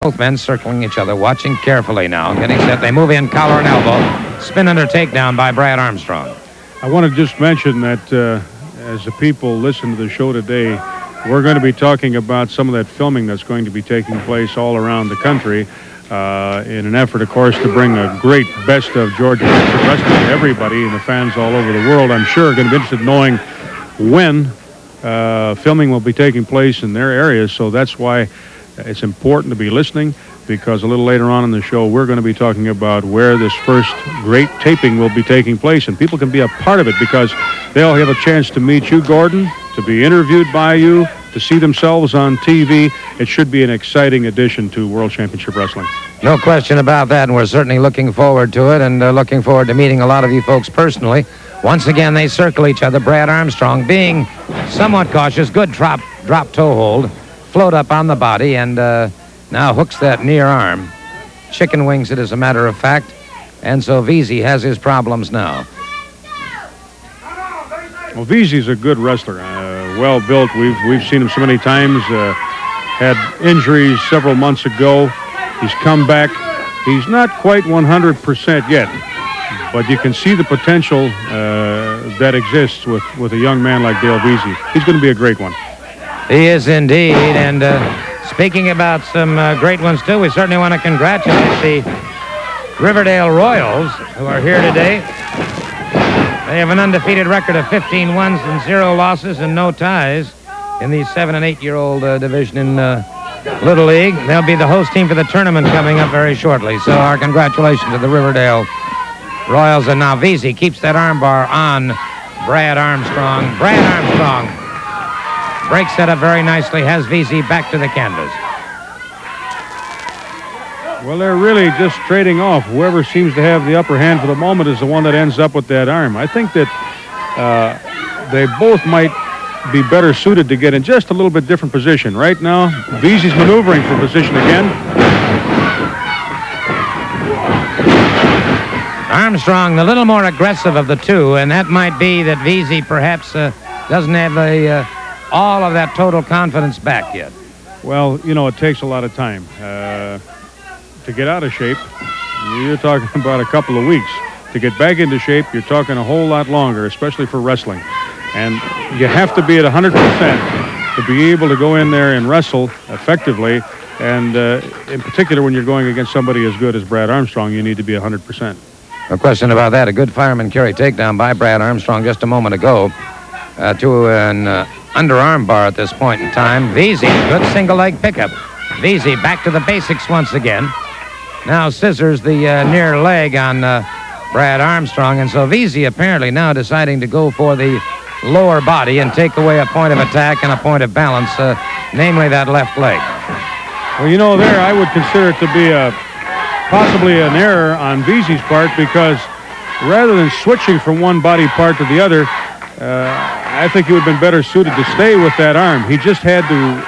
Both men circling each other, watching carefully now. Getting set. They move in, collar and elbow. Spin under takedown by Brad Armstrong. I want to just mention that as the people listen to the show today, we're going to be talking about some of that filming that's going to be taking place all around the country in an effort, of course, to bring a great best of Georgia wrestling to everybody, and the fans all over the world, I'm sure, are going to be interested in knowing when filming will be taking place in their areas. So that's why it's important to be listening, because a little later on in the show, we're going to be talking about where this first great taping will be taking place, and people can be a part of it because they'll have a chance to meet you, Gordon, to be interviewed by you, to see themselves on TV. It should be an exciting addition to World Championship Wrestling. No question about that, and we're certainly looking forward to it, and looking forward to meeting a lot of you folks personally. Once again, they circle each other. Brad Armstrong being somewhat cautious. Good drop toe hold. Float up on the body, and now hooks that near arm. Chicken wings it, as a matter of fact. And so Veasey has his problems now. Well, Veasey's a good wrestler. Well built. We've seen him so many times. Had injuries several months ago. He's come back. He's not quite 100% yet, but you can see the potential that exists with a young man like Dale Veasey. He's going to be a great one. He is indeed. And speaking about some great ones, too, we certainly want to congratulate the Riverdale Royals, who are here today. They have an undefeated record of 15 wins and 0 losses and no ties in the 7- and 8-year-old division in Little League. They'll be the host team for the tournament coming up very shortly. So our congratulations to the Riverdale Royals. And now Veasey keeps that armbar on Brad Armstrong. Brad Armstrong breaks that up very nicely, has Veasey back to the canvas. Well, they're really just trading off. Whoever seems to have the upper hand for the moment is the one that ends up with that arm. I think that they both might be better suited to get in just a little bit different position. Right now, Veasey's maneuvering for position again. Armstrong, the little more aggressive of the two, and that might be that Veasey perhaps doesn't have all of that total confidence back yet. Well, you know, it takes a lot of time to get out of shape. You're talking about a couple of weeks. To get back into shape, you're talking a whole lot longer, especially for wrestling. And you have to be at 100% to be able to go in there and wrestle effectively. And in particular, when you're going against somebody as good as Brad Armstrong, you need to be 100%. No question about that. A good fireman carry takedown by Brad Armstrong just a moment ago to an underarm bar at this point in time. Veasey, good single leg pickup. Veasey back to the basics once again. Now scissors the near leg on Brad Armstrong. And so Veasey apparently now deciding to go for the lower body and take away a point of attack and a point of balance, namely that left leg. Well, you know, there I would consider it to be possibly an error on Veasey's part, because rather than switching from one body part to the other, I think he would have been better suited to stay with that arm. He just had to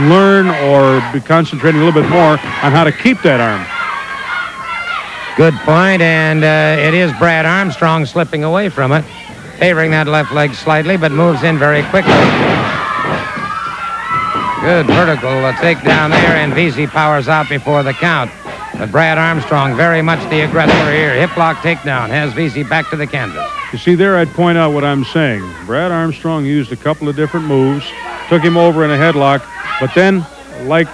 learn or be concentrating a little bit more on how to keep that arm. Good point, and it is Brad Armstrong slipping away from it, favoring that left leg slightly, but moves in very quickly. Good vertical takedown there, and Veasey powers out before the count. But Brad Armstrong very much the aggressor here. Hip lock takedown has Veasey back to the canvas. You see there, I'd point out what I'm saying. Brad Armstrong used a couple of different moves, took him over in a headlock, but then, like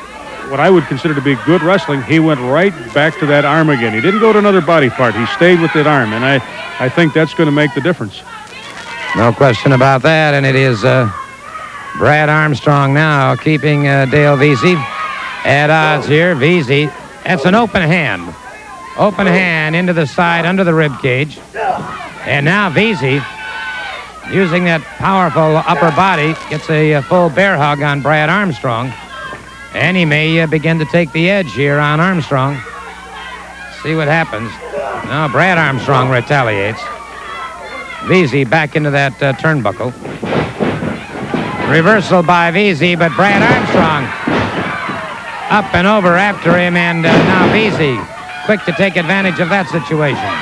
what I would consider to be good wrestling, he went right back to that arm again. He didn't go to another body part. He stayed with that arm, and I think that's going to make the difference. No question about that, and it is Brad Armstrong now keeping Dale Veasey at odds here. Veasey, that's an open hand. Open hand into the side, under the rib cage. And now Veasey, using that powerful upper body, gets a full bear hug on Brad Armstrong. And he may begin to take the edge here on Armstrong. See what happens. Now Brad Armstrong retaliates. Veasey back into that turnbuckle. Reversal by Veasey, but Brad Armstrong up and over after him, and now Veasey quick to take advantage of that situation.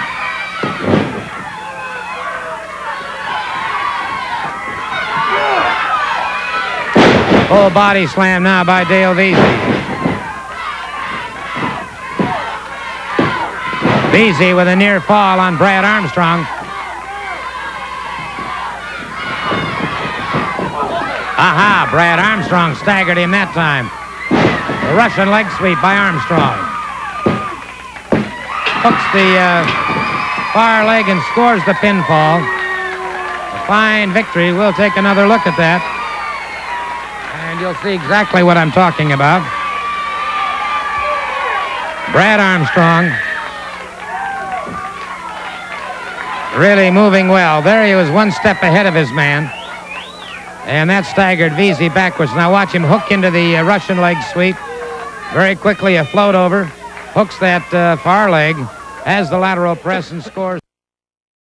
Full body slam now by Dale Veasey. Veasey with a near fall on Brad Armstrong. Aha, Brad Armstrong staggered him that time. The Russian leg sweep by Armstrong. Hooks the far leg and scores the pinfall. A fine victory. We'll take another look at that. And you'll see exactly what I'm talking about. Brad Armstrong really moving well. There he was one step ahead of his man. And that staggered Veasey backwards. Now watch him hook into the Russian leg sweep. Very quickly a float over. Hooks that far leg, has the lateral press and scores.